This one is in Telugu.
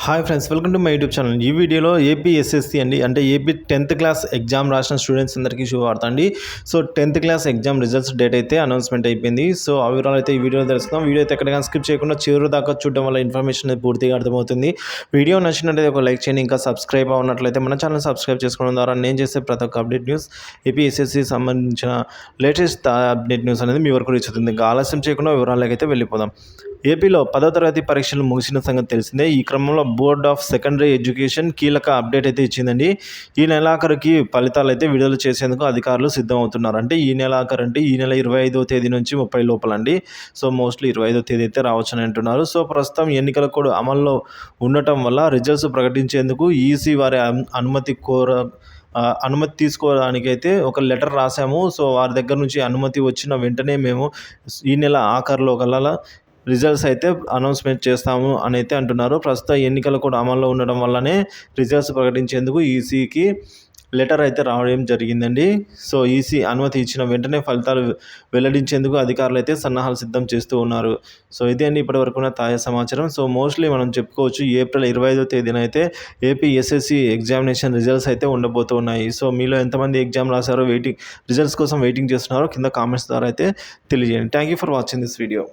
Hi friends, welcome to my YouTube channel. ఈ వీడియోలో ఏపీ ఎస్ఎస్సి అండి, అంటే ఏపీ 10th క్లాస్ ఎగ్జామ్ రాసిన స్టూడెంట్స్ అందరికీ శుభవార్త అండి. So 10th class exam results date అయితే అనౌన్స్మెంట్ అయిపోయింది. సో ఆ వివరాలు అయితే ఈ వీడియోలో తెలుసుకుందాం. వీడియో అయితే ఎక్కడికైనా స్కిప్ చేయకుండా చివరి దాకా చూడడం వల్ల ఇన్ఫర్మేషన్ అనేది పూర్తిగా అర్థమవుతుంది. వీడియో నచ్చినట్లయితే ఒక లైక్ చేయండి. ఇంకా సబ్స్క్రైబ్ అవ్వనట్లయితే మన ఛానల్ సబ్స్క్రైబ్ చేసుకోవడం ద్వారా నేను చేసే ప్రతి ఒక్క అప్డేట్ న్యూస్, ఏపీ ఎస్ఎస్సి సంబంధించిన లేటెస్ట్ అప్డేట్ న్యూస్ అనేది మీ వరకు రీచ్ అవుతుంది. ఇంకా ఆలస్యం చేయకుండా వివరాలకి అయితే వెళ్ళిపోదాం. ఏపీలో 10వ తరగతి పరీక్షలు ముగిసిన సంగతి తెలిసిందే. ఈ క్రమంలో బోర్డ్ ఆఫ్ సెకండరీ ఎడ్యుకేషన్ కీలక అప్డేట్ అయితే ఇచ్చిందండి. ఈ నెలాఖరుకి ఫలితాలు అయితే విడుదల చేసేందుకు అధికారులు సిద్ధమవుతున్నారు. అంటే ఈ నెలాఖరు అంటే ఈ నెల 25వ తేదీ నుంచి 30 లోపలండి. సో మోస్ట్లీ 25వ తేదీ అయితే రావచ్చని అంటున్నారు. సో ప్రస్తుతం ఎన్నికల కోడ్ అమల్లో ఉండటం వల్ల రిజల్ట్స్ ప్రకటించేందుకు ఈసీ వారి అనుమతి తీసుకోవడానికైతే ఒక లెటర్ రాసాము. సో వారి దగ్గర నుంచి అనుమతి వచ్చిన వెంటనే మేము ఈ నెల ఆఖరిలో కల్లా రిజల్ట్స్ అయితే అనౌన్స్మెంట్ చేస్తాము అని అయితే అంటున్నారు. ప్రస్తుత ఎన్నికలు కూడా అమల్లో ఉండడం వల్లనే రిజల్ట్స్ ప్రకటించేందుకు ఈసీకి లెటర్ అయితే రావడం జరిగిందండి. సో ఈసీ అనుమతి ఇచ్చిన వెంటనే ఫలితాలు వెల్లడించేందుకు అధికారులు అయితే సన్నాహాలు సిద్ధం చేస్తూ ఉన్నారు. సో ఇదే అండి ఇప్పటివరకు ఉన్న తాజా సమాచారం. సో మోస్ట్లీ మనం చెప్పుకోవచ్చు ఏప్రిల్ 25వ తేదీన అయితే ఏపీ ఎస్ఎస్సి ఎగ్జామినేషన్ రిజల్ట్స్ అయితే ఉండబోతున్నాయి. సో మీలో ఎంతమంది ఎగ్జామ్ రాశారో రిజల్ట్స్ కోసం వెయిటింగ్ చేస్తున్నారో కింద కామెంట్స్ ద్వారా అయితే తెలియజేయండి. Thank you for watching this video.